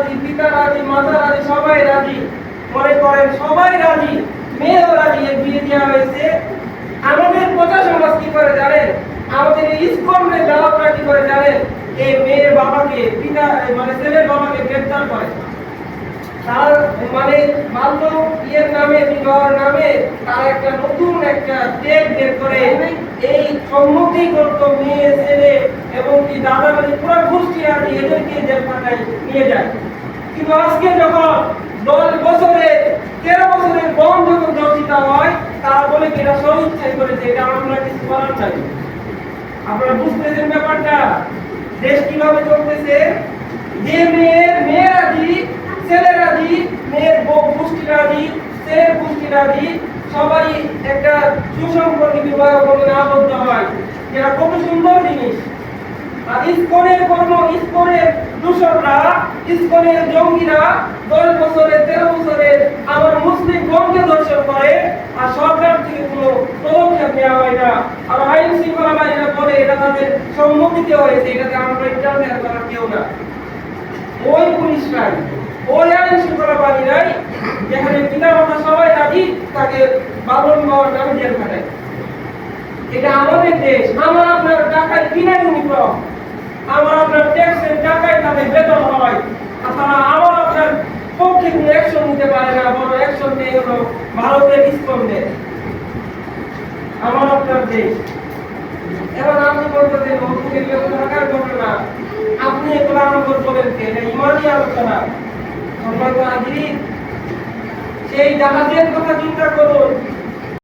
রাজি, পিতা রাজি, মাতা রাজি, সবাই রাজি। মনে করেন সবাই রাজি, মেয়েও রাজি, এর বিয়ে দেওয়া হয়েছে। আমাদের প্রজা সমাজ কি করে জানেন? আমাদের এই ইসকনের দাওয়াতরা কি করে জানেন? এই মেয়ের বাবাকে, পিতা মানে ছেলের বাবাকে গ্রেফতার করে। তার মানে বাল্য বিয়ের নামে, বিবাহের নামে তার একটা নতুন একটা টেক বের করে এই সম্মতি করত মেয়ে ছেলে এবং কি দাদা মানে পুরো গোষ্ঠী আদি এদেরকে জেলখানায় নিয়ে যায়। কিন্তু আজকে যখন 10 বছরের 13 বছরের বন যখন দর্শিত হয়, তারা বলে কি এটা স্বইচ্ছাই করেছে, এটা আমরা কিছু করার নাই। আপনারা বুঝতেছেন ব্যাপারটা? দেশ কিভাবে চলতেছে? যে মেয়েরাজি, ছেলেরাজি, মেয়ের গোষ্ঠী রাজি, ছেলের গোষ্ঠী রাজি, সবাই একটা সুসম্পর্কে বিবাহ বন্ধনে আবদ্ধ হয়, যেটা কত সুন্দর জিনিস। আর ইসকনের কর্ম, ইসকনের দূষকরা, ইসকনের জঙ্গিরা 10 বছরের 13 বছরের আমার মুসলিম বোনকে ধর্ষণ করে, আর সরকার থেকে কোনো পদক্ষেপ নেওয়া হয় না। আর আইন শৃঙ্খলা বাহিনীরা বলে এটা তাদের সম্মতিতে হয়েছে, এটাতে আমরা ইন্টারফেয়ার করার কেউ না। ওই পুলিশরাই, ওই আইন শৃঙ্খলা বাহিনীরাই যেখানে পিতা মাতা সবাই রাজি, তাকে বাবন বাবার নামে জেল খাটায়। এটা আমাদের দেশ, আমার আপনার টাকায় কিনা ইউনিফর্ম, আমার আপনার ট্যাক্সের টাকায় তাদের বেতন হয়, আর তারা আমার আপনার পক্ষে কোনো অ্যাকশন নিতে পারে না। বড় অ্যাকশন নিয়ে হলো ভারতের ইসকনের, আমার আপনার দেশ। এবার আপনি বলতেছেন অতীতের কেউ থাকার ঘটনা, আপনি এগুলো আমাকে বলেন কে? এটা ইমানই আলোচনা। সম্মানিত হাজিরিন, সেই জাহাজের কথা চিন্তা করুন।